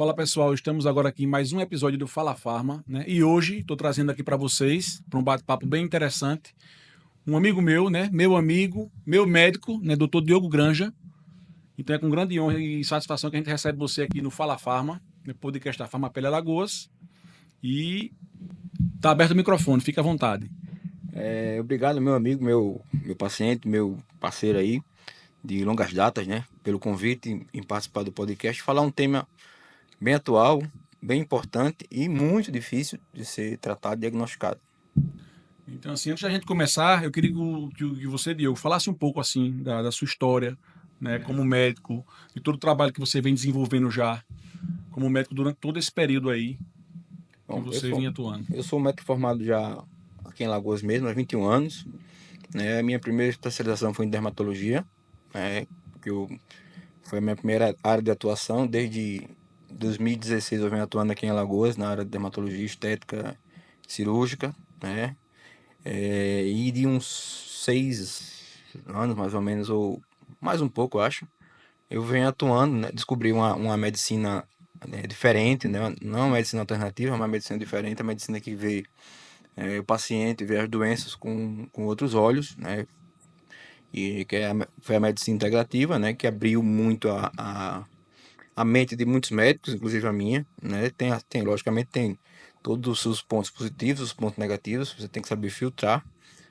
Fala pessoal, estamos agora aqui em mais um episódio do Fala Farma, né? E hoje estou trazendo aqui para vocês, para um bate-papo bem interessante, um amigo meu, né? Meu amigo, meu médico, né? Doutor Diogo Granja. Então é com grande honra e satisfação que a gente recebe você aqui no Fala Farma, no podcast da Farma Pele Alagoas. E tá aberto o microfone, fica à vontade. Obrigado, meu amigo, meu paciente, meu parceiro aí de longas datas, né? Pelo convite em participar do podcast, falar um tema bem atual, bem importante e muito difícil de ser tratado e diagnosticado. Então, assim, antes da gente começar, eu queria que você, Diogo, falasse um pouco assim da sua história, né? Como médico, de todo o trabalho que você vem desenvolvendo já como médico durante todo esse período aí que Bom, você vinha atuando. eu sou médico formado já aqui em Lagoas mesmo, há 21 anos, né? A minha primeira especialização foi em dermatologia, né? Foi a minha primeira área de atuação. Desde 2016 eu venho atuando aqui em Alagoas na área de dermatologia estética cirúrgica, né? E de uns 6 anos mais ou menos, ou mais um pouco, eu acho, eu venho atuando, né? Descobri uma medicina, né, diferente, né? Não uma medicina alternativa, mas uma medicina diferente, a medicina que vê o paciente, vê as doenças com outros olhos, né? E que foi a medicina integrativa, né? Que abriu muito a mente de muitos médicos, inclusive a minha, né? Logicamente, tem todos os seus pontos positivos, os pontos negativos, você tem que saber filtrar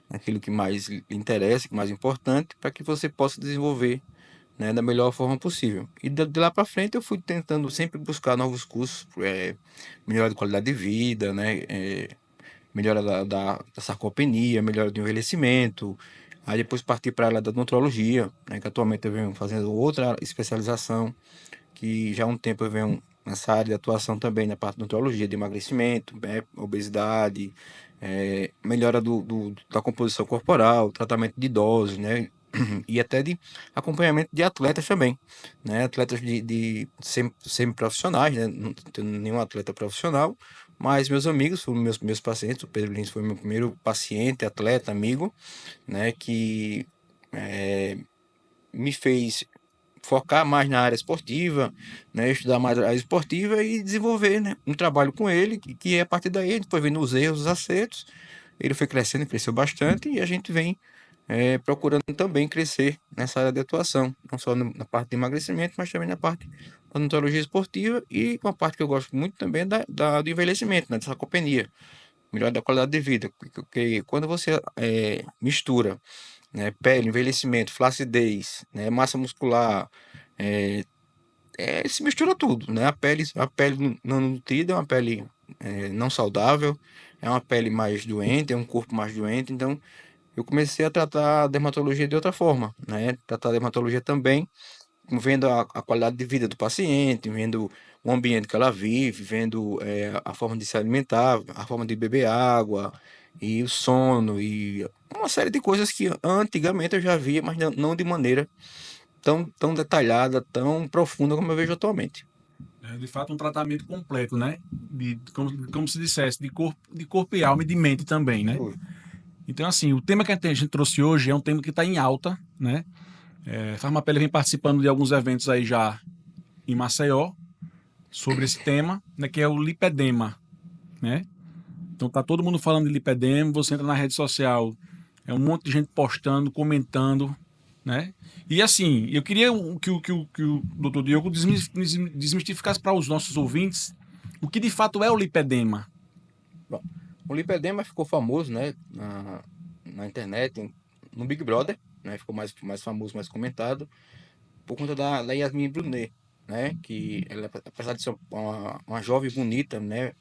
aquilo que mais lhe interessa, que mais importante, para que você possa desenvolver, né, da melhor forma possível. E de lá para frente eu fui tentando sempre buscar novos cursos, melhora de qualidade de vida, né, melhora da sarcopenia, melhora do envelhecimento. Aí depois parti para a área da odontologia, né, que atualmente eu venho fazendo outra especialização, que já há um tempo eu venho nessa área de atuação também na parte de odontologia, de emagrecimento, né, obesidade, melhora da composição corporal, tratamento de idosos, né, e até de acompanhamento de atletas também, né, atletas de semi-profissionais, né, não tenho nenhum atleta profissional, mas meus amigos foram meus pacientes. O Pedro Lins foi meu primeiro paciente, atleta, amigo, né, que me fez focar mais na área esportiva, né, estudar mais a área esportiva e desenvolver, né, um trabalho com ele, que é a partir daí, depois vendo os erros, os acertos, ele foi crescendo, cresceu bastante e a gente vem procurando também crescer nessa área de atuação, não só na parte de emagrecimento, mas também na parte da odontologia esportiva e uma parte que eu gosto muito também é do envelhecimento, né, da sarcopenia, melhor da qualidade de vida, porque quando você mistura, né, pele, envelhecimento, flacidez, né, massa muscular, é, se mistura tudo, né? A pele não nutrida é uma pele não saudável, é uma pele mais doente, é um corpo mais doente. Então, eu comecei a tratar a dermatologia de outra forma, né? Tratar a dermatologia também, vendo a qualidade de vida do paciente, vendo o ambiente que ela vive, vendo a forma de se alimentar, a forma de beber água, e o sono, e uma série de coisas que antigamente eu já via, mas não de maneira tão detalhada, tão profunda como eu vejo atualmente. É, de fato, um tratamento completo, né? Como se dissesse, de corpo e alma e de mente também, né? Ui. Então, assim, o tema que a gente trouxe hoje é um tema que está em alta, né? Farmapele vem participando de alguns eventos aí já em Maceió sobre esse tema, né? Que é o lipedema, né? Então tá todo mundo falando de lipedema, você entra na rede social, é um monte de gente postando, comentando, né? E assim, eu queria que o doutor Diogo desmistificasse para os nossos ouvintes o que de fato é o lipedema. Bom, o lipedema ficou famoso, né, na internet, no Big Brother, né, ficou mais famoso, mais comentado, por conta da Yasmin Brunet, né, que ela, apesar de ser uma jovem bonita, né,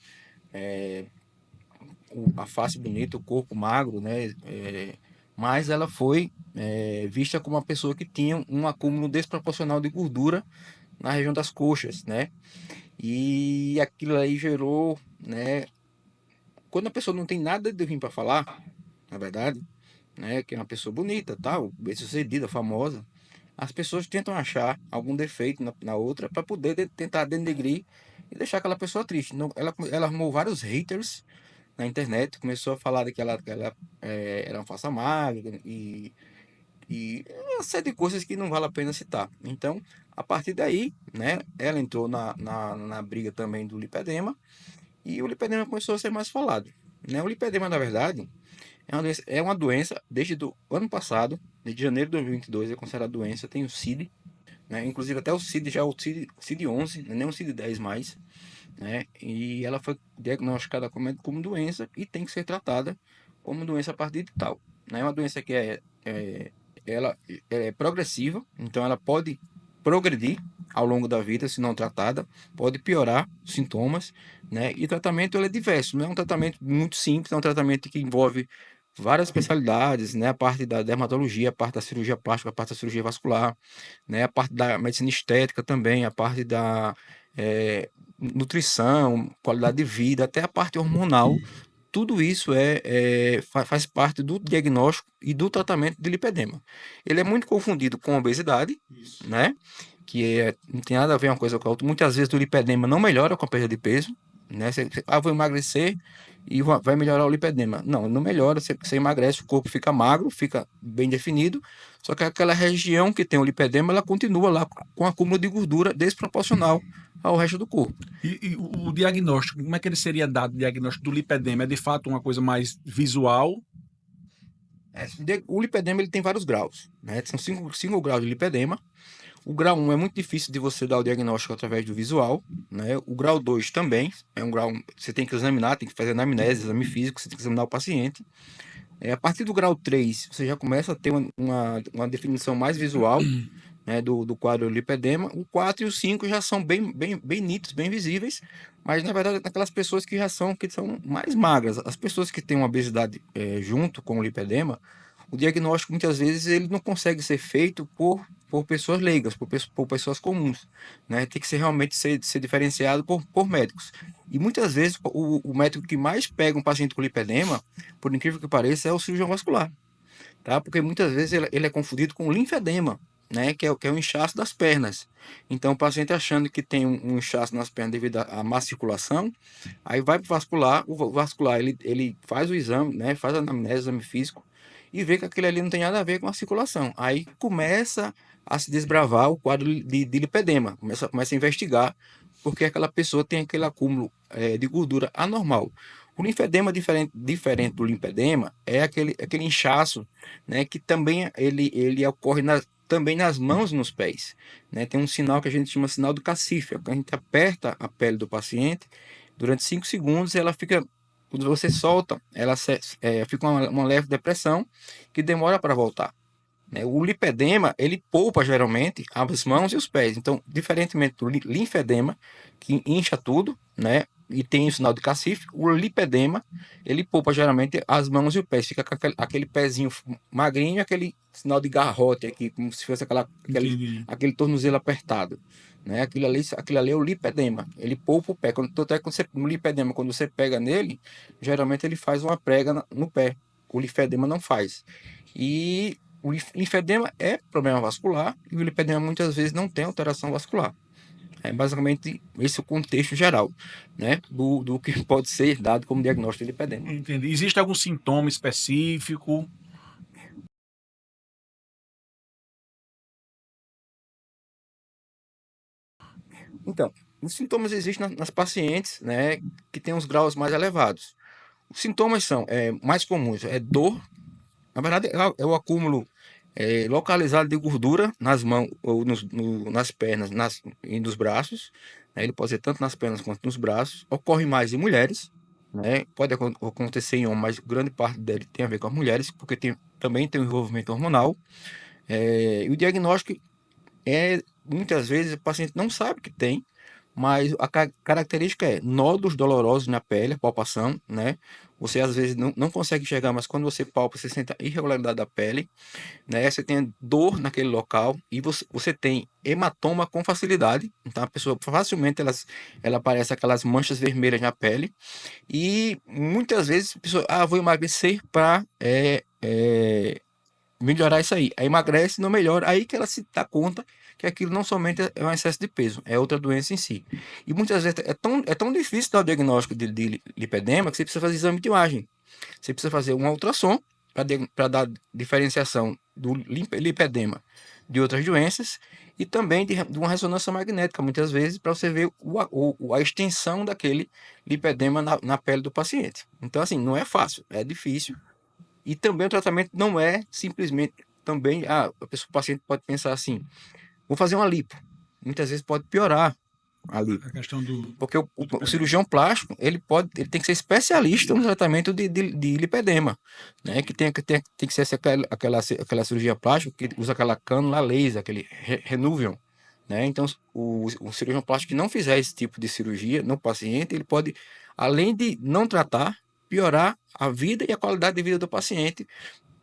a face bonita, o corpo magro, né, mas ela foi vista como uma pessoa que tinha um acúmulo desproporcional de gordura na região das coxas, né, e aquilo aí gerou, né, quando a pessoa não tem nada de ruim para falar, na verdade, né, que é uma pessoa bonita, tal, bem-sucedida, famosa, as pessoas tentam achar algum defeito na outra para poder tentar denegrir e deixar aquela pessoa triste. Não, ela arrumou vários haters na internet, começou a falar que ela era uma falsa magra e e uma série de coisas que não vale a pena citar. Então, a partir daí, né, ela entrou na briga também do lipedema, e o lipedema começou a ser mais falado. Né? O lipedema, na verdade, é uma doença desde o ano passado, de janeiro de 2022, é considerada doença, tem o CID, né? Inclusive até o CID, já é o CID 11, não é nem o CID 10 mais, né? E ela foi diagnosticada como doença e tem que ser tratada como doença a partir de tal. Né? É uma doença que ela é progressiva, então ela pode progredir ao longo da vida se não tratada, pode piorar os sintomas, né? E o tratamento ele é diverso, não é um tratamento muito simples, é um tratamento que envolve várias especialidades, né? A parte da dermatologia, a parte da cirurgia plástica, a parte da cirurgia vascular, né? A parte da medicina estética também, a parte da nutrição, qualidade de vida, até a parte hormonal, tudo isso faz parte do diagnóstico e do tratamento de lipedema. Ele é muito confundido com obesidade, né? Não tem nada a ver uma coisa com a outra. Muitas vezes o lipedema não melhora com a perda de peso, né? Vou emagrecer e vai melhorar o lipedema. Não, não melhora. Você emagrece, o corpo fica magro, fica bem definido, só que aquela região que tem o lipedema, ela continua lá com acúmulo de gordura desproporcional ao resto do corpo. E o diagnóstico, como é que ele seria dado? O diagnóstico do lipedema é de fato uma coisa mais visual? O lipedema ele tem vários graus, né? São cinco graus de lipedema. O grau 1 é muito difícil de você dar o diagnóstico através do visual, né? O grau 2 também é um grau, você tem que examinar, tem que fazer anamnese, exame físico, você tem que examinar o paciente. A partir do grau 3, você já começa a ter uma definição mais visual, né, do quadro lipedema. O 4 e o 5 já são bem nítidos, bem visíveis, mas na verdade aquelas pessoas que são mais magras, as pessoas que têm uma obesidade junto com o lipedema, o diagnóstico muitas vezes ele não consegue ser feito por pessoas leigas, por pessoas comuns, né? Tem que realmente ser diferenciado por médicos. E muitas vezes o médico que mais pega um paciente com lipedema, por incrível que pareça, é o cirurgião vascular, tá? Porque muitas vezes ele é confundido com linfedema, né? Que é o inchaço das pernas. Então o paciente achando que tem um inchaço nas pernas devido à má circulação, aí vai para o vascular ele faz o exame, né? Faz a anamnese, exame físico, e vê que aquilo ali não tem nada a ver com a circulação. Aí começa a se desbravar o quadro de lipedema, começa a investigar porque aquela pessoa tem aquele acúmulo de gordura anormal. O linfedema diferente do lipedema é aquele inchaço, né, que também ele ocorre também nas mãos e nos pés. Né? Tem um sinal que a gente chama sinal do cacife, a gente aperta a pele do paciente durante 5 segundos, ela fica, quando você solta, ela fica uma leve depressão que demora para voltar. Né? O lipedema, ele poupa geralmente as mãos e os pés. Então, diferentemente do linfedema, que incha tudo, né? E tem o sinal de cacife, o lipedema, ele poupa geralmente as mãos e os pés. Fica com aquele pezinho magrinho, aquele sinal de garrote aqui, como se fosse aquele tornozelo apertado. Né? Aquilo ali é o lipedema. Ele poupa o pé. No lipedema, quando você pega nele, geralmente ele faz uma prega no pé. O lipedema não faz. E o linfedema é problema vascular e o lipedema muitas vezes não tem alteração vascular. É basicamente esse o contexto geral, né, do que pode ser dado como diagnóstico de lipedema. Entendi. Existe algum sintoma específico? Então, os sintomas existem nas pacientes, né, que têm os graus mais elevados. Os sintomas são mais comuns, dor, na verdade é o acúmulo localizado de gordura nas mãos, ou nas pernas e nos braços, né? Ele pode ser tanto nas pernas quanto nos braços. Ocorre mais em mulheres, né? Pode acontecer em homens, mas grande parte dele tem a ver com as mulheres, porque também tem um envolvimento hormonal. E o diagnóstico muitas vezes o paciente não sabe que tem, mas a característica é nódulos dolorosos na pele, a palpação, né? Você às vezes não consegue enxergar, mas quando você palpa, você sente a irregularidade da pele, né? Você tem dor naquele local e você tem hematoma com facilidade. Então a pessoa facilmente ela aparece aquelas manchas vermelhas na pele e muitas vezes a pessoa, vou emagrecer para melhorar isso aí. Aí emagrece, não melhora, aí que ela se dá conta que aquilo não somente é um excesso de peso, é outra doença em si. E muitas vezes é tão difícil dar o diagnóstico de lipedema que você precisa fazer exame de imagem. Você precisa fazer um ultrassom para dar diferenciação do lipedema de outras doenças e também de uma ressonância magnética, muitas vezes, para você ver a extensão daquele lipedema na pele do paciente. Então, assim, não é fácil, é difícil. E também o tratamento não é simplesmente, também, o paciente pode pensar assim, vou fazer uma lipo. Muitas vezes pode piorar a lipo. A questão Porque o cirurgião plástico, ele tem que ser especialista no tratamento de lipedema, né? Que tem que ser aquela cirurgia plástica que usa aquela cânula laser, aquele Renuvion, né? Então, o cirurgião plástico que não fizer esse tipo de cirurgia no paciente, ele pode, além de não tratar, piorar a vida e a qualidade de vida do paciente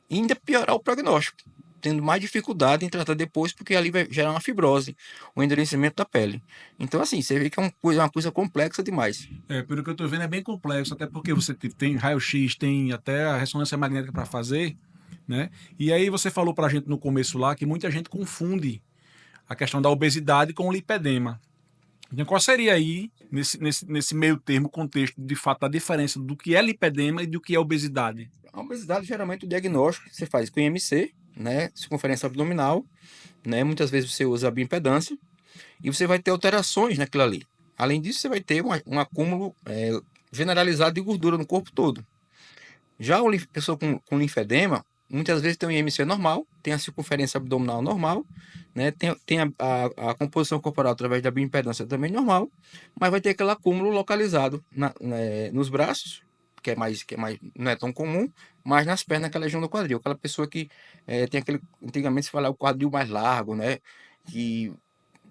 e ainda piorar o prognóstico, tendo mais dificuldade em tratar depois, porque ali vai gerar uma fibrose, um endurecimento da pele. Então, assim, você vê que é uma coisa complexa demais. Pelo que eu estou vendo, é bem complexo, até porque você tem raio-x, tem até a ressonância magnética para fazer, né? E aí você falou para a gente no começo lá que muita gente confunde a questão da obesidade com o lipedema. Então, qual seria aí, nesse meio termo, contexto, de fato, a diferença do que é lipedema e do que é obesidade? A obesidade, geralmente, o diagnóstico você faz com IMC, né, circunferência abdominal, né, muitas vezes você usa a bioimpedância, e você vai ter alterações naquilo ali. Além disso, você vai ter um acúmulo generalizado de gordura no corpo todo. Já a pessoa com linfedema, muitas vezes tem um IMC normal, tem a circunferência abdominal normal, né? Tem a composição corporal através da bioimpedância também normal, mas vai ter aquele acúmulo localizado nos braços, que é mais, não é tão comum, mas nas pernas, aquela região do quadril. Aquela pessoa que tem aquele, antigamente se falava o quadril mais largo, né? Que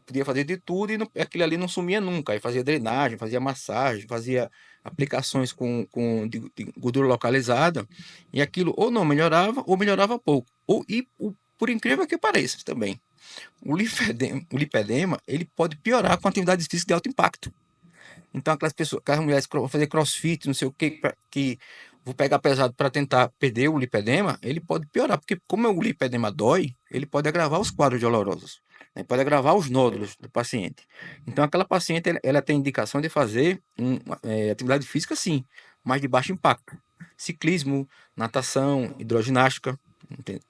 podia fazer de tudo e aquilo ali não sumia nunca. Aí fazia drenagem, fazia massagem, fazia aplicações de gordura localizada e aquilo ou não melhorava ou melhorava pouco. Por incrível que pareça também, o lipedema ele pode piorar com atividades físicas de alto impacto. Então aquelas mulheres que vão fazer crossfit, não sei o que vou pegar pesado para tentar perder o lipedema, ele pode piorar, porque como o lipedema dói, ele pode agravar os quadros dolorosos, né? Pode agravar os nódulos do paciente. Então aquela paciente, ela tem indicação de fazer atividade física sim, mas de baixo impacto. Ciclismo, natação, hidroginástica,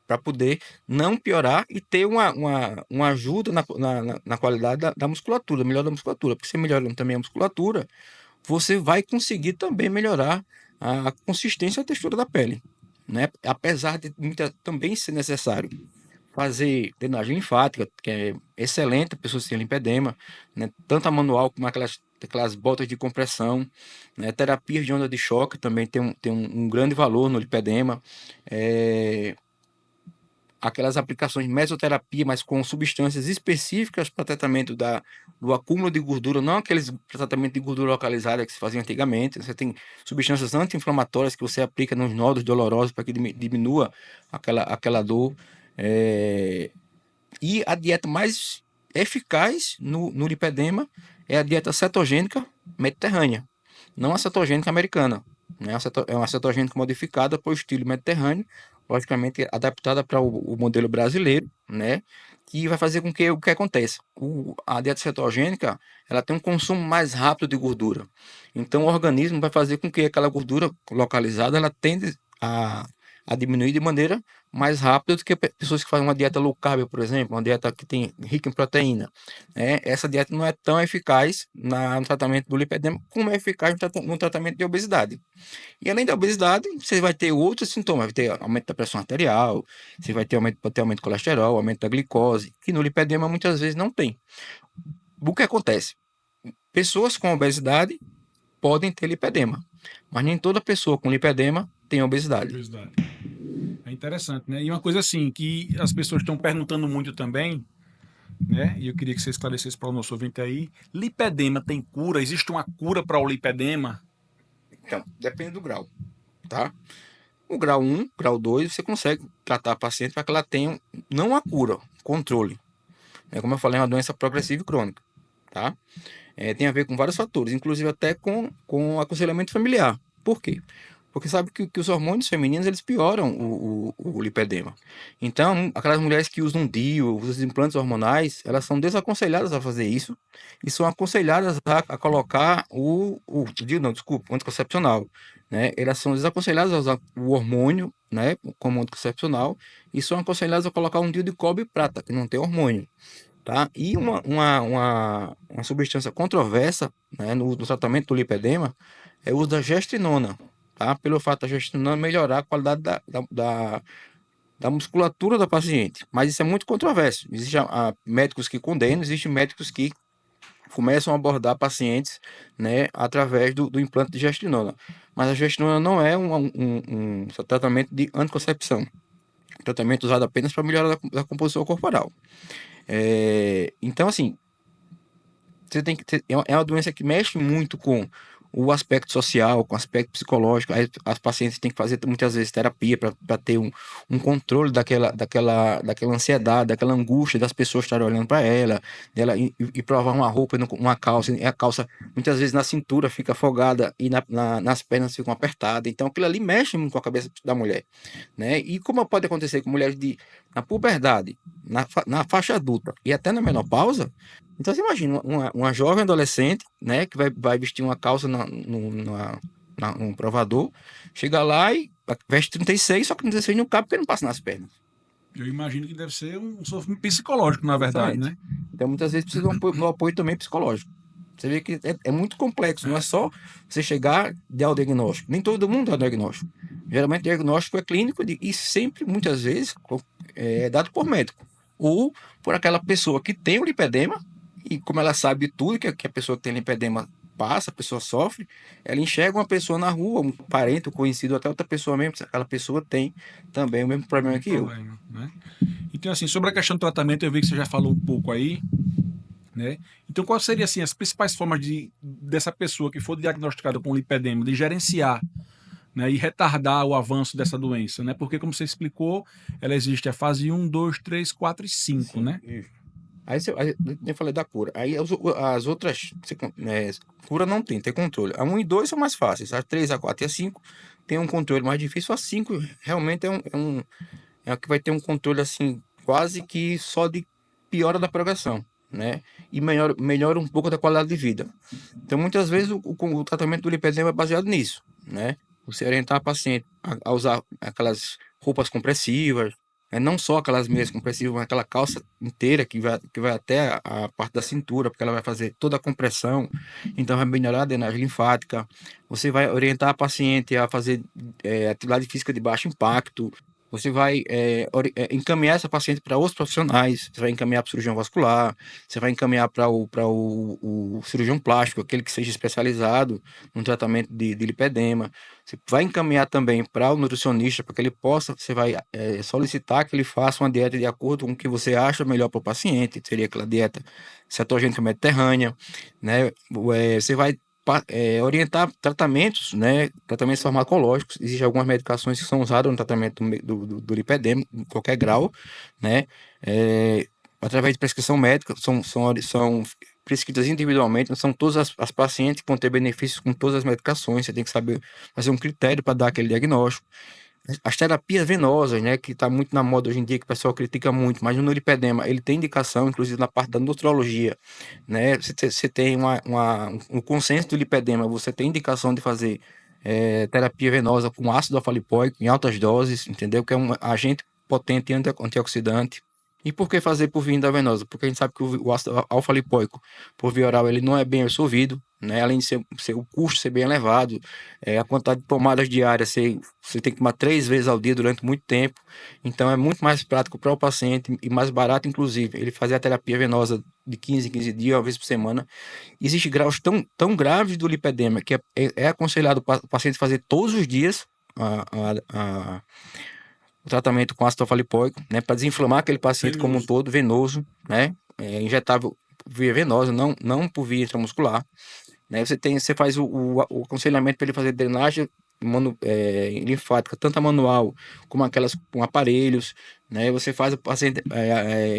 para poder não piorar e ter uma ajuda na qualidade da musculatura, melhor da musculatura. Porque você melhorando também a musculatura, você vai conseguir também melhorar a consistência e a textura da pele, né? Apesar de também ser necessário fazer drenagem linfática, que é excelente, pessoas que têm lipedema, né? Tanto a manual como aquelas botas de compressão, né? Terapias de onda de choque também tem um grande valor no lipedema. Aquelas aplicações de mesoterapia, mas com substâncias específicas para tratamento do acúmulo de gordura, não aqueles tratamento de gordura localizada que se fazia antigamente. Você tem substâncias anti-inflamatórias que você aplica nos nódulos dolorosos para que diminua aquela dor. E a dieta mais eficaz no lipedema é a dieta cetogênica mediterrânea, não a cetogênica americana, né? É uma cetogênica modificada para o estilo mediterrâneo, logicamente adaptada para o modelo brasileiro, né? Que vai fazer com que o que aconteça. A dieta cetogênica, ela tem um consumo mais rápido de gordura. Então o organismo vai fazer com que aquela gordura localizada ela tende a diminuir de maneira mais rápida do que pessoas que fazem uma dieta low carb, por exemplo, uma dieta que tem rica em proteína. Essa dieta não é tão eficaz no tratamento do lipedema como é eficaz no tratamento de obesidade. E além da obesidade, você vai ter outros sintomas, vai ter aumento da pressão arterial, você vai ter pode ter aumento do colesterol, aumento da glicose, que no lipedema muitas vezes não tem. O que acontece? Pessoas com obesidade podem ter lipedema, mas nem toda pessoa com lipedema tem obesidade. É interessante, né? E uma coisa assim, que as pessoas estão perguntando muito também, né? E eu queria que você esclarecesse para o nosso ouvinte aí, lipedema tem cura? Existe uma cura para o lipedema? Então, depende do grau, tá? O grau 1, grau 2, você consegue tratar a paciente para que ela tenha, não a cura, controle. Como eu falei, é uma doença progressiva e crônica, tá? Tem a ver com vários fatores, inclusive até com aconselhamento familiar. Por quê? Porque sabe que os hormônios femininos, eles pioram o lipedema. Então, aquelas mulheres que usam DIU, os implantes hormonais, elas são desaconselhadas a fazer isso e são aconselhadas a colocar o DIU, não, desculpa, o anticoncepcional, né, elas são desaconselhadas a usar o hormônio, né, como anticoncepcional, e são aconselhadas a colocar um DIU de cobre e prata, que não tem hormônio, tá? E uma substância controversa, né, no tratamento do lipedema é o uso da gestrinona, tá? Pelo fato da gestrinona melhorar a qualidade da musculatura da paciente. Mas isso é muito controverso. Existem médicos que condenam, existem médicos que começam a abordar pacientes, né, através do implante de gestrinona. Mas a gestrinona não é um tratamento de anticoncepção. É um tratamento usado apenas para melhorar a composição corporal. Então, assim, você tem que ter, é uma doença que mexe muito com o aspecto social, com o aspecto psicológico. Aí as pacientes têm que fazer muitas vezes terapia para ter um controle daquela ansiedade, daquela angústia das pessoas estarem olhando para ela, dela e provar uma roupa, uma calça, e a calça muitas vezes na cintura fica afogada e nas pernas ficam apertadas. Então aquilo ali mexe muito com a cabeça da mulher, né? E como pode acontecer com mulheres na puberdade, na faixa adulta e até na menopausa. Então você imagina uma jovem adolescente, né, que vai vestir uma calça num provador, chega lá e veste 36, só que 36 não cabe porque não passa nas pernas. Eu imagino que deve ser um sofrimento psicológico, na verdade, Exatamente. né? Então muitas vezes precisa do apoio também psicológico. Você vê que é muito complexo, não é só você chegar e dar o diagnóstico. Nem todo mundo dá o diagnóstico. Geralmente o diagnóstico é clínico e sempre, muitas vezes, é dado por médico. Ou por aquela pessoa que tem o lipedema, e como ela sabe tudo que a pessoa que tem lipedema passa, a pessoa sofre, ela enxerga uma pessoa na rua, um parente, um conhecido, até outra pessoa mesmo, aquela pessoa tem também o mesmo problema que eu. Problema, né? Então, assim, sobre a questão do tratamento, eu vi que você já falou um pouco aí, né? Então, quais seriam, assim, as principais formas dessa pessoa que for diagnosticada com lipedema, de gerenciar, né, e retardar o avanço dessa doença, né? Porque, como você explicou, ela existe a fase 1, 2, 3, 4 e 5, Sim, né? isso. Aí eu falei da cura. Aí as outras, cura não tem controle. A 1 e 2 são mais fáceis. A 3, a 4 e a 5 tem um controle mais difícil. A 5 realmente é o que vai ter um controle assim, quase que só de piora da progressão, né? E melhora um pouco da qualidade de vida. Então, muitas vezes, o tratamento do lipedema é baseado nisso, né? Você orientar a paciente a usar aquelas roupas compressivas, não só aquelas meias compressivas, mas aquela calça inteira que vai até a parte da cintura, porque ela vai fazer toda a compressão, então vai melhorar a drenagem linfática. Você vai orientar a paciente a fazer atividade física de baixo impacto. Você vai encaminhar essa paciente para outros profissionais, você vai encaminhar para o cirurgião vascular, você vai encaminhar para o cirurgião plástico, aquele que seja especializado no tratamento de lipedema. Você vai encaminhar também para o nutricionista, para que ele possa, você vai solicitar que ele faça uma dieta de acordo com o que você acha melhor para o paciente, seria aquela dieta cetogênica mediterrânea, né? Você vai orientar tratamentos, né? Tratamentos farmacológicos. Existem algumas medicações que são usadas no tratamento do lipedema, em qualquer grau, né? Através de prescrição médica, são prescritas individualmente, não são todas as pacientes que vão ter benefícios com todas as medicações, você tem que saber fazer um critério para dar aquele diagnóstico. As terapias venosas, né, que está muito na moda hoje em dia, que o pessoal critica muito, mas no lipedema ele tem indicação, inclusive na parte da nutrologia, né, você tem um consenso do lipedema, você tem indicação de fazer terapia venosa com ácido alfa-lipoico em altas doses, entendeu? Que é um agente potente antioxidante. E por que fazer por via endovenosa? Porque a gente sabe que o ácido alfa-lipoico, por via oral, ele não é bem absorvido, né? Além de o custo ser bem elevado, a quantidade de tomadas diárias, você tem que tomar 3 vezes ao dia durante muito tempo. Então, é muito mais prático para o paciente e mais barato, inclusive, ele fazer a terapia venosa de 15 em 15 dias, uma vez por semana. Existem graus tão graves do lipedema que é aconselhado o paciente fazer todos os dias o tratamento com ácido alfa-lipoico, né, para desinflamar aquele paciente como um todo, venoso, né, injetável via venosa, não por via intramuscular, né, você faz o aconselhamento para ele fazer drenagem linfática, tanto a manual como aquelas com aparelhos, né, você faz o paciente,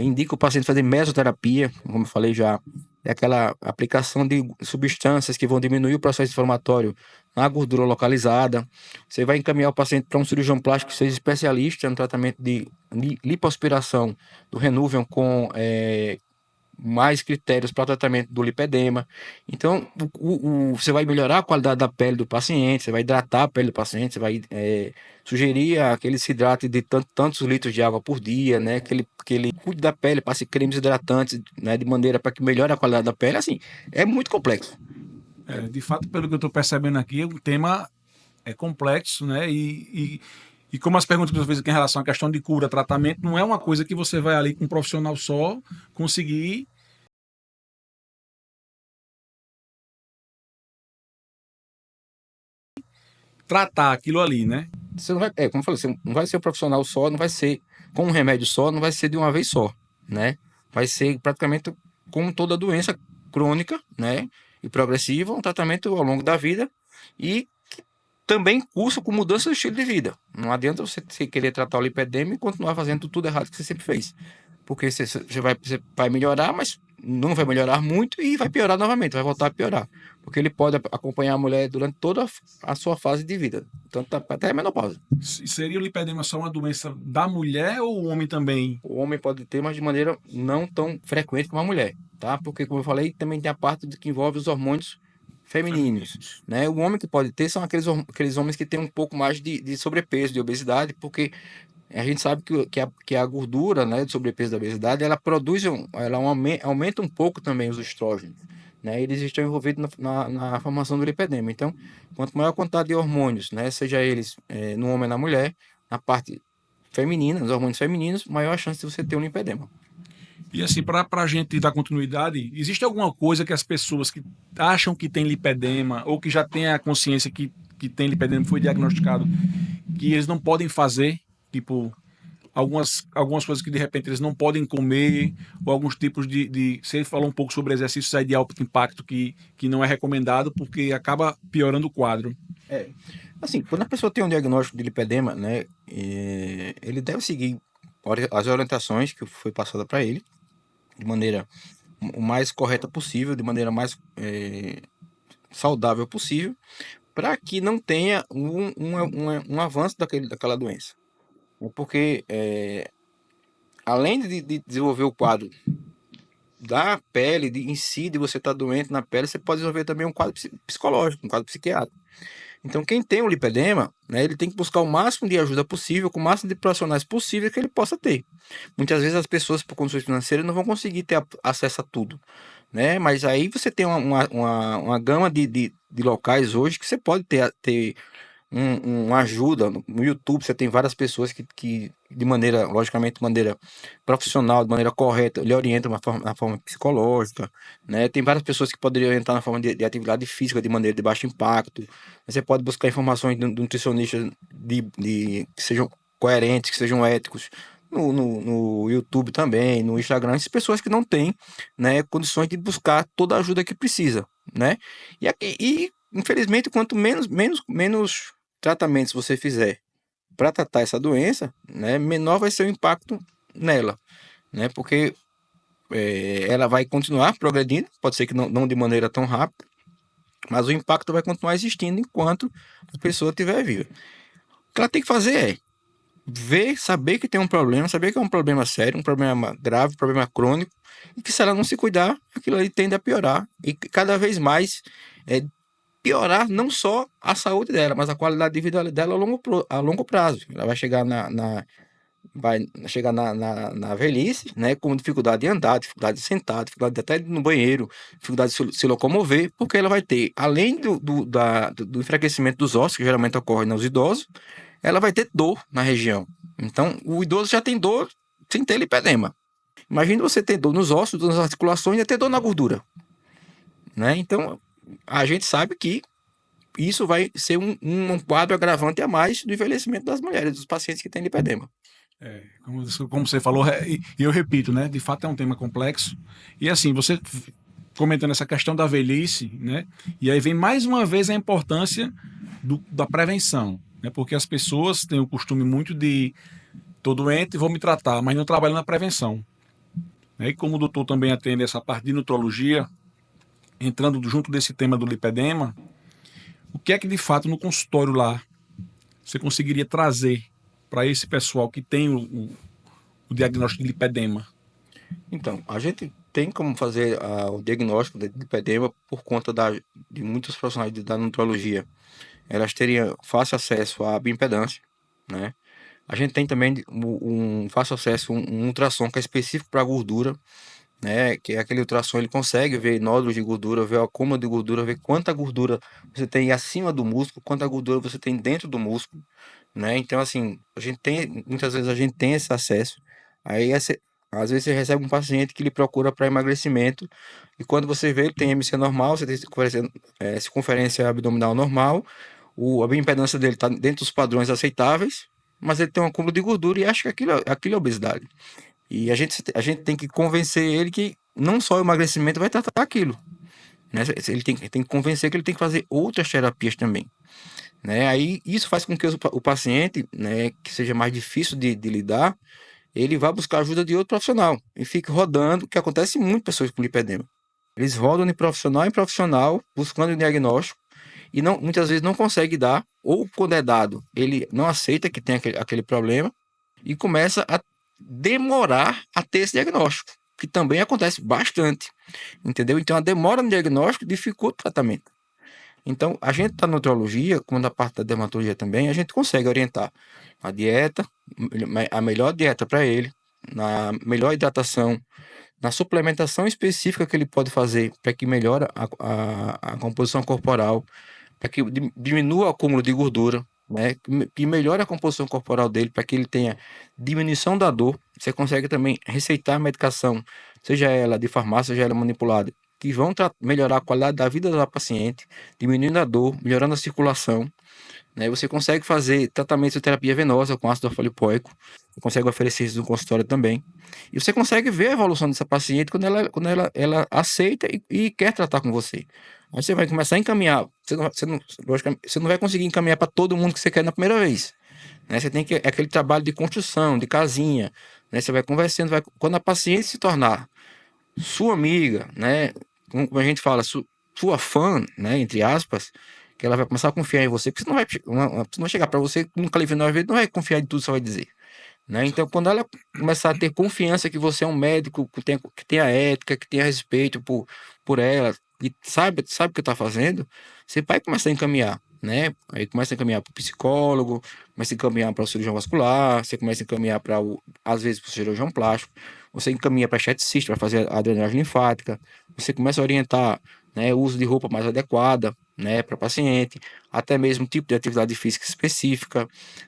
indica o paciente fazer mesoterapia, como eu falei já, é aquela aplicação de substâncias que vão diminuir o processo inflamatório na gordura localizada. Você vai encaminhar o paciente para um cirurgião plástico que seja especialista no tratamento de lipoaspiração do Renuvium com mais critérios para o tratamento do lipedema. Então, você vai melhorar a qualidade da pele do paciente, você vai hidratar a pele do paciente, você vai sugerir que ele se hidrate de tantos litros de água por dia, né? Que ele cuide da pele, passe cremes hidratantes, né? De maneira para que melhore a qualidade da pele. Assim, é muito complexo. De fato, pelo que eu estou percebendo aqui, o tema é complexo, né? E como as perguntas que você fez aqui em relação à questão de cura, tratamento, não é uma coisa que você vai ali com um profissional só conseguir tratar aquilo ali, né? Você não vai, como eu falei, você não vai ser um profissional só, não vai ser com um remédio só, não vai ser de uma vez só, né? Vai ser praticamente como toda doença crônica, né? E progressiva, um tratamento ao longo da vida e também curso com mudança de estilo de vida. Não adianta você querer tratar o lipedema e continuar fazendo tudo errado que você sempre fez. Porque você vai melhorar, mas não vai melhorar muito e vai piorar novamente, vai voltar a piorar. Porque ele pode acompanhar a mulher durante toda a sua fase de vida, tanto até a menopausa. Seria o lipedema só uma doença da mulher ou o homem também? O homem pode ter, mas de maneira não tão frequente como a mulher, tá? Porque, como eu falei, também tem a parte que envolve os hormônios femininos, né? O homem que pode ter são aqueles homens que têm um pouco mais de sobrepeso, de obesidade, porque a gente sabe que a gordura, né, do sobrepeso da obesidade, ela aumenta um pouco também os estrógenos, né? Eles estão envolvidos na formação do lipedema. Então, quanto maior a quantidade de hormônios, né, seja eles no homem ou na mulher, na parte feminina, nos hormônios femininos, maior a chance de você ter um lipedema. E assim, para a gente dar continuidade, existe alguma coisa que as pessoas que acham que tem lipedema ou que já têm a consciência que tem lipedema, foi diagnosticado, que eles não podem fazer? Tipo, algumas coisas que de repente eles não podem comer, ou alguns tipos de. Você falou um pouco sobre exercícios aí de alto impacto que não é recomendado porque acaba piorando o quadro. Assim, quando a pessoa tem um diagnóstico de lipedema, né, ele deve seguir as orientações que foi passada para ele, de maneira o mais correta possível, de maneira mais saudável possível, para que não tenha um avanço daquela doença. Porque, além de desenvolver o quadro da pele, em si, de você estar doente na pele, você pode desenvolver também um quadro psicológico, um quadro psiquiátrico. Então, quem tem o lipedema, né, ele tem que buscar o máximo de ajuda possível, com o máximo de profissionais possível que ele possa ter. Muitas vezes as pessoas, por condições financeiras, não vão conseguir ter acesso a tudo, né? Mas aí você tem uma gama de locais hoje que você pode ter uma ajuda. No YouTube você tem várias pessoas que de maneira, logicamente, de maneira profissional, de maneira correta, lhe orientam na forma psicológica, né? Tem várias pessoas que poderiam orientar na forma de atividade física de maneira de baixo impacto. Você pode buscar informações de nutricionistas que sejam coerentes, que sejam éticos. No YouTube também, no Instagram, essas pessoas que não têm, né, condições de buscar toda a ajuda que precisa, né? E infelizmente, quanto menos tratamentos você fizer para tratar essa doença, né, menor vai ser o impacto nela, né? Porque ela vai continuar progredindo, pode ser que não de maneira tão rápida, mas o impacto vai continuar existindo enquanto a pessoa estiver viva. O que ela tem que fazer é ver, saber que tem um problema, saber que é um problema sério, um problema grave, um problema crônico, e que se ela não se cuidar, aquilo ali tende a piorar, e cada vez mais piorar não só a saúde dela, mas a qualidade de vida dela a longo prazo. Ela vai chegar na velhice, né, com dificuldade de andar, dificuldade de sentar, dificuldade até de ir no banheiro, dificuldade de se locomover, porque ela vai ter, além do enfraquecimento dos ossos, que geralmente ocorre nos idosos, ela vai ter dor na região. Então, o idoso já tem dor sem ter lipedema. Imagina você ter dor nos ossos, nas articulações e ter dor na gordura, né? Então, a gente sabe que isso vai ser um quadro agravante a mais do envelhecimento das mulheres, dos pacientes que têm lipedema. Como você falou, e eu repito, né? De fato é um tema complexo. E assim, você comentando essa questão da velhice, né? E aí vem mais uma vez a importância da prevenção, né? Porque as pessoas têm o costume muito de tô doente, vou me tratar, mas não trabalham na prevenção. Né? E como o doutor também atende essa parte de nutrologia, entrando junto desse tema do lipedema, o que é que de fato no consultório lá você conseguiria trazer para esse pessoal que tem o diagnóstico de lipedema? Então, a gente tem como fazer o diagnóstico de lipedema por conta de muitos profissionais da nutrologia. Elas teriam fácil acesso à bioimpedância, né? A gente tem também um fácil acesso a um ultrassom que é específico para gordura, né? Que é aquele ultrassom, ele consegue ver nódulos de gordura, ver o acúmulo de gordura, ver quanta gordura você tem acima do músculo, quanta gordura você tem dentro do músculo, né? Então, assim, muitas vezes a gente tem esse acesso. Aí, às vezes você recebe um paciente que lhe procura para emagrecimento e quando você vê, ele tem MC normal, você tem circunferência abdominal normal, a bioimpedância dele está dentro dos padrões aceitáveis, mas ele tem um acúmulo de gordura e acha que aquilo é obesidade. E a gente tem que convencer ele que não só o emagrecimento vai tratar aquilo, né? Ele tem que convencer que ele tem que fazer outras terapias também, né? Aí isso faz com que o paciente, né, que seja mais difícil de lidar, ele vá buscar ajuda de outro profissional e fique rodando, que acontece em muitas pessoas com lipedema. Eles rodam de profissional em profissional buscando o diagnóstico e não, muitas vezes não consegue dar, ou quando é dado, ele não aceita que tem aquele problema e começa a demorar a ter esse diagnóstico, que também acontece bastante, entendeu? Então a demora no diagnóstico dificulta o tratamento. Então a gente da nutrologia, como na parte da dermatologia também, a gente consegue orientar a dieta, a melhor dieta para ele, na melhor hidratação, na suplementação específica que ele pode fazer para que melhore a composição corporal, para que diminua o acúmulo de gordura, né? Que melhore a composição corporal dele, para que ele tenha diminuição da dor. Você consegue também receitar medicação, seja ela de farmácia, seja ela manipulada, que vão melhorar a qualidade da vida da paciente, diminuindo a dor, melhorando a circulação, né? Você consegue fazer tratamento de terapia venosa com ácido folipoico, você consegue oferecer isso no consultório também. E você consegue ver a evolução dessa paciente quando ela aceita e quer tratar com você. Aí você vai começar a encaminhar. Logicamente, você não vai conseguir encaminhar para todo mundo que você quer na primeira vez, né? Você tem que aquele trabalho de construção, de casinha, né? Você vai conversando, quando a paciente se tornar sua amiga, né? Como a gente fala, sua fã, né? Entre aspas, que ela vai começar a confiar em você, porque você não vai chegar para você, nunca lhe viu na vida, não vai confiar em tudo que você vai dizer, né? Então, quando ela começar a ter confiança que você é um médico que tem a ética, que tem respeito por ela, e sabe o que está fazendo, você vai começar a encaminhar, né? Aí começa a encaminhar para o psicólogo, começa a encaminhar para o cirurgião vascular, você começa a encaminhar às vezes, para o cirurgião plástico, você encaminha para esteticista para fazer a drenagem linfática, você começa a orientar, né, o uso de roupa mais adequada, né, para paciente, até mesmo tipo de atividade física específica,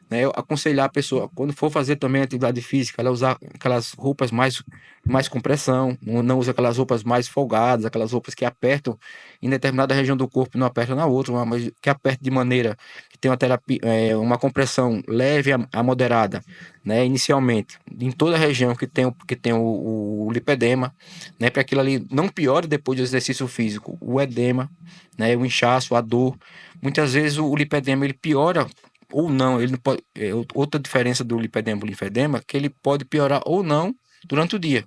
né? Eu aconselhar a pessoa, quando for fazer também atividade física, ela usar aquelas roupas mais compressão, não usa aquelas roupas mais folgadas, aquelas roupas que apertam em determinada região do corpo e não apertam na outra, mas que aperta de maneira que tem uma terapia, uma compressão leve a moderada, né? Inicialmente, em toda a região que tem o lipedema, né? Para aquilo ali não piore depois do exercício físico, o edema, né? O inchaço, a dor. Muitas vezes o lipedema ele piora ou não, ele não pode, outra diferença do lipedema para o linfedema é que ele pode piorar ou não durante o dia.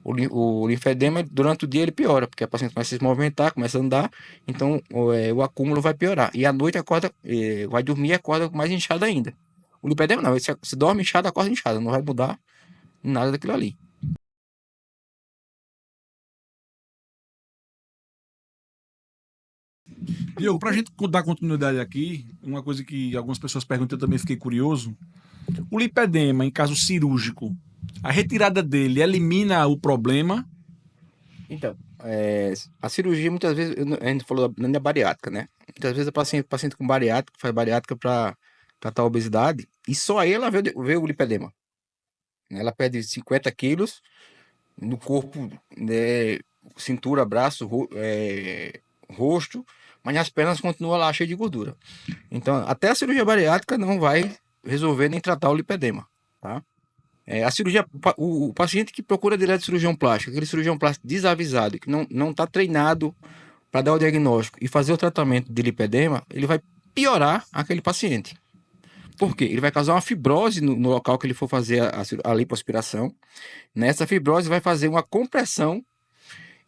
O linfedema, durante o dia, ele piora, porque a paciente começa a se movimentar, começa a andar, então o acúmulo vai piorar. E à noite acorda, vai dormir e acorda mais inchado ainda. O lipedema não, se dorme inchado, acorda inchado, não vai mudar nada daquilo ali. Diogo, para a gente dar continuidade aqui, uma coisa que algumas pessoas perguntam, eu também fiquei curioso. O lipedema, em caso cirúrgico, a retirada dele elimina o problema? Então, a cirurgia muitas vezes, a gente falou da bariátrica, né? Muitas vezes paciente com bariátrica faz bariátrica para tratar a obesidade e só aí ela vê o lipedema, né? Ela perde 50 quilos no corpo, né? Cintura, braço, rosto, mas as pernas continuam lá cheias de gordura. Então, até a cirurgia bariátrica não vai resolver nem tratar o lipedema, tá? A cirurgia, o paciente que procura direto cirurgião plástico, aquele cirurgião plástico desavisado, que não está treinado para dar o diagnóstico e fazer o tratamento de lipedema, ele vai piorar aquele paciente. Por quê? Ele vai causar uma fibrose no local que ele for fazer a lipoaspiração. Nessa fibrose vai fazer uma compressão,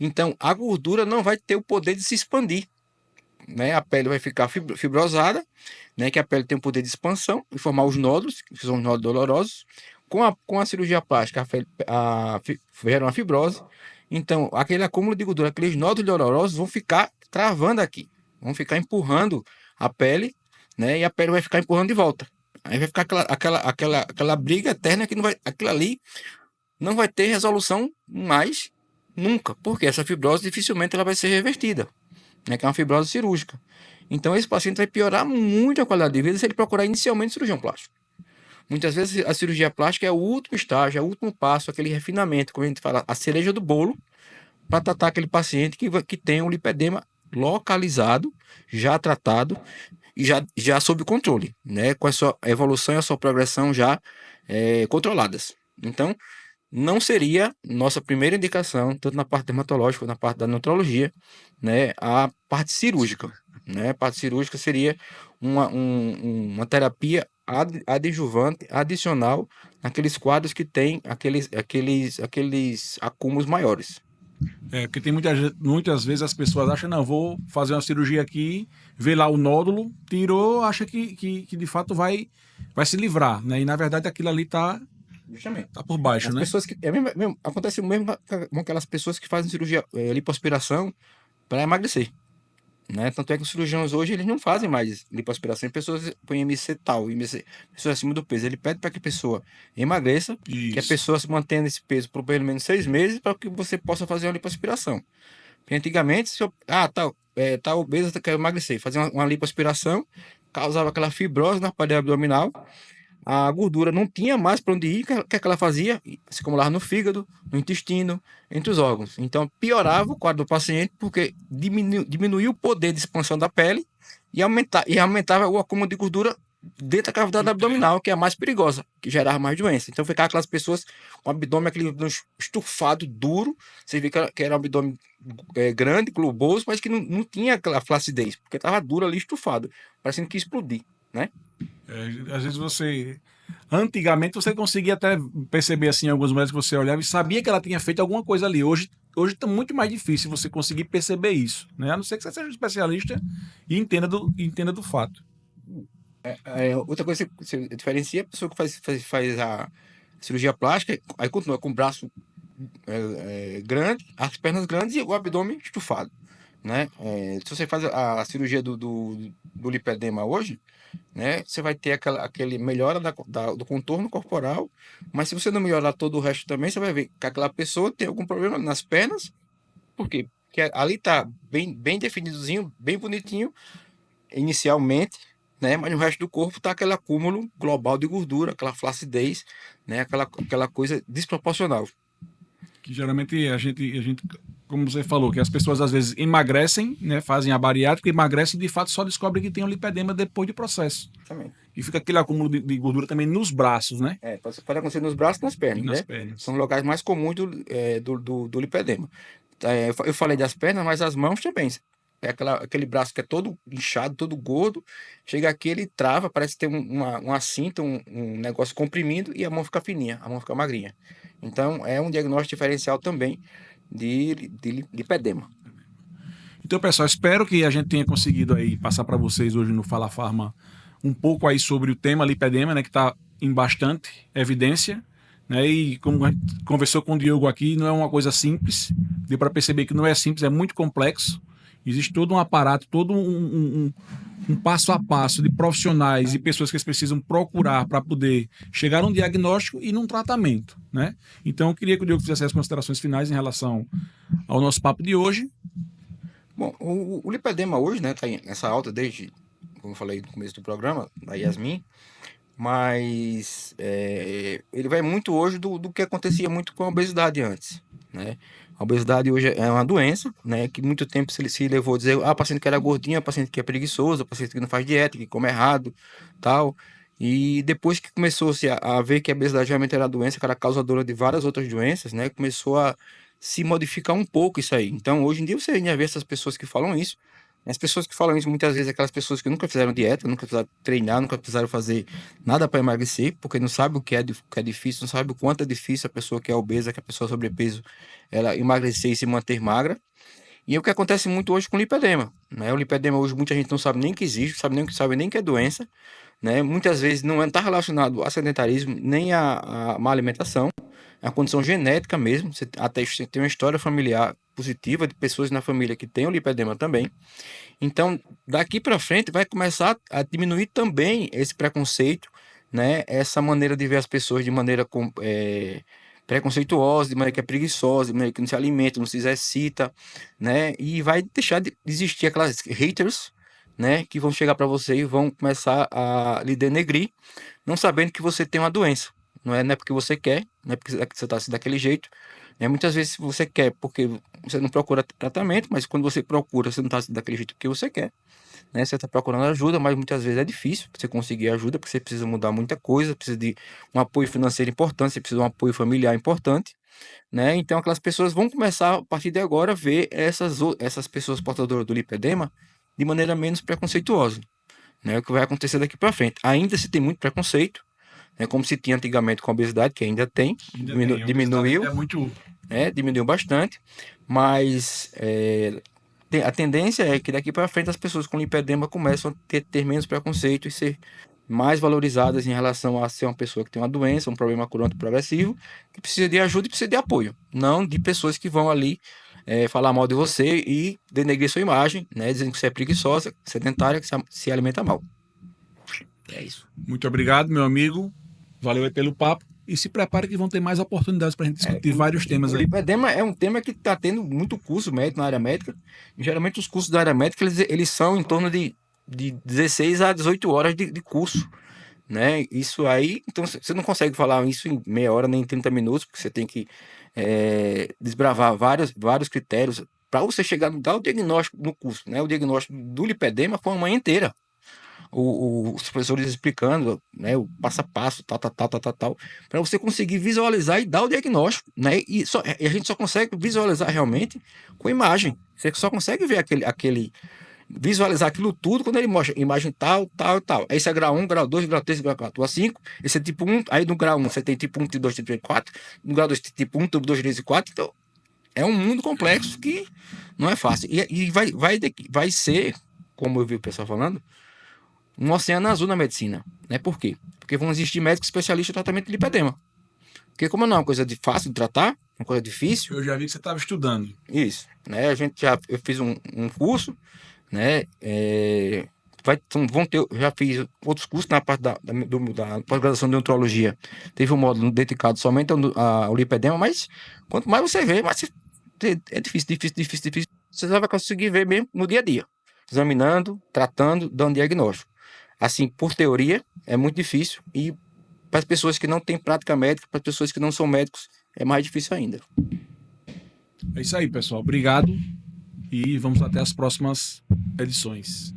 então a gordura não vai ter o poder de se expandir, né? A pele vai ficar fibrosada, né? Que a pele tem o poder de expansão e formar os nódulos, que são os nódulos dolorosos. Com a cirurgia plástica, gera uma fibrose. Então, aquele acúmulo de gordura, aqueles nódulos dolorosos vão ficar travando aqui. Vão ficar empurrando a pele, né? E a pele vai ficar empurrando de volta. Aí vai ficar aquela briga eterna que não vai, aquilo ali não vai ter resolução mais nunca. Porque essa fibrose dificilmente ela vai ser revertida, né? Que é uma fibrose cirúrgica. Então, esse paciente vai piorar muito a qualidade de vida se ele procurar inicialmente cirurgião plástico. Muitas vezes a cirurgia plástica é o último estágio, é o último passo, aquele refinamento, como a gente fala, a cereja do bolo, para tratar aquele paciente que tem um lipedema localizado, já tratado e já sob controle, né? Com a sua evolução e a sua progressão já controladas. Então, não seria nossa primeira indicação, tanto na parte dermatológica quanto na parte da nutrologia, né? A parte cirúrgica, né? A parte cirúrgica seria uma terapia adjuvante, adicional, naqueles quadros que tem aqueles acúmulos maiores. Porque tem muitas vezes as pessoas acham, não, vou fazer uma cirurgia aqui, vê lá o nódulo, tirou, acha que de fato vai se livrar, né? E na verdade aquilo ali Justamente. tá por baixo, As né? pessoas que. Acontece o mesmo com aquelas pessoas que fazem cirurgia, lipoaspiração para emagrecer. Né? Tanto é que os cirurgiões hoje eles não fazem mais lipoaspiração. Pessoas põem MC tal, MC, pessoas acima do peso. Ele pede para que a pessoa emagreça, que a Isso. pessoa se mantenha nesse peso por pelo menos 6 meses para que você possa fazer uma lipoaspiração. Porque antigamente, se eu, tá obesa, quer emagrecer, fazer uma lipoaspiração, causava aquela fibrose na parede abdominal, a gordura não tinha mais para onde ir, o que ela fazia? Se acumulava no fígado, no intestino, entre os órgãos. Então piorava o quadro do paciente, porque diminuía o poder de expansão da pele e aumentava o acúmulo de gordura dentro da cavidade abdominal, que é a mais perigosa, que gerava mais doença. Então ficava aquelas pessoas com o abdômen aquele estufado, duro, você vê que era um abdômen grande, globoso, mas que não tinha aquela flacidez, porque estava duro ali, estufado, parecendo que ia explodir, né? Às vezes antigamente você conseguia até perceber assim algumas mulheres que você olhava e sabia que ela tinha feito alguma coisa ali. Hoje tá muito mais difícil você conseguir perceber isso, né? A não ser que você seja um especialista e entenda do fato. Outra coisa que você diferencia é a pessoa que faz a cirurgia plástica, aí continua com o braço grande, as pernas grandes e o abdômen estufado, né? Se você faz a cirurgia do lipedema hoje, né? Você vai ter aquele melhora do contorno corporal, mas se você não melhorar todo o resto também, você vai ver que aquela pessoa tem algum problema nas pernas, por quê? Porque ali tá bem definidozinho, bem bonitinho, inicialmente, né? Mas no resto do corpo tá aquele acúmulo global de gordura, aquela flacidez, né? Aquela coisa desproporcional. Que geralmente a gente, como você falou, que as pessoas às vezes emagrecem, né? Fazem a bariátrica, emagrecem e de fato só descobrem que tem um lipedema depois do processo. Também. E fica aquele acúmulo de gordura também nos braços, né? Pode acontecer nos braços e nas E pernas, nas né? pernas. São os locais mais comuns do lipedema. Eu falei das pernas, mas as mãos também. É aquele braço que é todo inchado, todo gordo. Chega aqui, ele trava, parece ter uma cinta, um negócio comprimindo e a mão fica fininha, a mão fica magrinha. Então, é um diagnóstico diferencial também de lipedema. Então, pessoal, espero que a gente tenha conseguido aí passar para vocês hoje no Fala Farma um pouco aí sobre o tema lipedema, né, que está em bastante evidência, né? E como a gente conversou com o Diogo aqui, não é uma coisa simples. Deu para perceber que não é simples, é muito complexo. Existe todo um aparato, todo um passo a passo de profissionais e pessoas que eles precisam procurar para poder chegar a um diagnóstico e num tratamento, né? Então, eu queria que o Diogo fizesse as considerações finais em relação ao nosso papo de hoje. Bom, o lipedema hoje, né, tá nessa alta desde, como eu falei no começo do programa, da Yasmin, mas ele vai muito hoje do que acontecia muito com a obesidade antes, né? A obesidade hoje é uma doença, né, que muito tempo se levou a dizer, paciente que era gordinho, paciente que é preguiçoso, paciente que não faz dieta, que come errado, tal. E depois que começou-se a ver que a obesidade realmente era doença, que era causadora de várias outras doenças, né, começou a se modificar um pouco isso aí. Então, hoje em dia você ainda vê essas pessoas que falam isso. As pessoas que falam isso muitas vezes aquelas pessoas que nunca fizeram dieta, nunca precisaram treinar, nunca precisaram fazer nada para emagrecer, porque não sabe o que é difícil, não sabe o quanto é difícil a pessoa que é obesa, que a pessoa sobrepeso, ela emagrecer e se manter magra. E é o que acontece muito hoje com o lipedema, né? O lipedema hoje muita gente não sabe nem que existe, sabe nem que é doença, né? Muitas vezes não está relacionado a sedentarismo nem a má alimentação, é uma condição genética mesmo. Você tem uma história familiar positiva de pessoas na família que têm o lipedema também. Então, daqui para frente vai começar a diminuir também esse preconceito, né? Essa maneira de ver as pessoas de maneira preconceituosa, de maneira que é preguiçosa, de maneira que não se alimenta, não se exercita, né? E vai deixar de existir aquelas haters, né? Que vão chegar para você e vão começar a lhe denegrir, não sabendo que você tem uma doença. Não é porque você quer, não é porque você está assim daquele jeito. Né? Muitas vezes você quer porque você não procura tratamento, mas quando você procura, você não está assim daquele jeito que você quer. Né? Você está procurando ajuda, mas muitas vezes é difícil você conseguir ajuda, porque você precisa mudar muita coisa, precisa de um apoio financeiro importante, você precisa de um apoio familiar importante. Né? Então aquelas pessoas vão começar, a partir de agora, a ver essas pessoas portadoras do lipedema de maneira menos preconceituosa. Né? O que vai acontecer daqui para frente. Ainda se tem muito preconceito, né? Como se tinha antigamente com a obesidade, que ainda tem, Ainda tem, a obesidade diminuiu, ainda é muito. diminuiu bastante, mas a tendência é que daqui para frente as pessoas com lipedema começam a ter menos preconceito e ser mais valorizadas em relação a ser uma pessoa que tem uma doença, um problema crônico progressivo, que precisa de ajuda e precisa de apoio, não de pessoas que vão ali falar mal de você e denegrir sua imagem, né, dizendo que você é preguiçosa, sedentária, que se alimenta mal. É isso. Muito obrigado, meu amigo. Valeu aí pelo papo. E se prepare que vão ter mais oportunidades para a gente discutir vários temas O aí. lipedema é um tema que está tendo muito curso médico na área médica. Geralmente os cursos da área médica eles são em torno de 16 a 18 horas de curso. Né? Isso aí, então você não consegue falar isso em meia hora nem em 30 minutos, porque você tem que desbravar vários critérios para você chegar a dar o diagnóstico no curso. Né? O diagnóstico do lipedema foi uma manhã inteira. Os professores explicando, né, o passo a passo, tal, para você conseguir visualizar e dar o diagnóstico, né? E a gente só consegue visualizar realmente com imagem. Você só consegue ver visualizar aquilo tudo quando ele mostra imagem tal. Aí esse é grau 1, grau 2, grau 3, grau 4, grau 5. Esse é tipo 1, aí no grau 1 você tem tipo 1, tipo 2, tipo 3, 4. No grau 2 tipo 1, tipo 2, 3 e 4. Então, é um mundo complexo que não é fácil. E vai ser, como eu vi o pessoal falando, um oceano azul na medicina. Né? Por quê? Porque vão existir médicos especialistas em tratamento de lipedema. Porque como não é uma coisa fácil de tratar, uma coisa difícil. Eu já vi que você estava estudando. Isso. Né? Eu fiz um curso, né? Já fiz outros cursos na parte da pós-graduação de odontologia. Teve um módulo dedicado somente ao lipedema, mas quanto mais você vê, mais é difícil. Você só vai conseguir ver mesmo no dia a dia. Examinando, tratando, dando diagnóstico. Assim, por teoria, é muito difícil e para as pessoas que não têm prática médica, para as pessoas que não são médicos, é mais difícil ainda. É isso aí, pessoal. Obrigado e vamos até as próximas edições.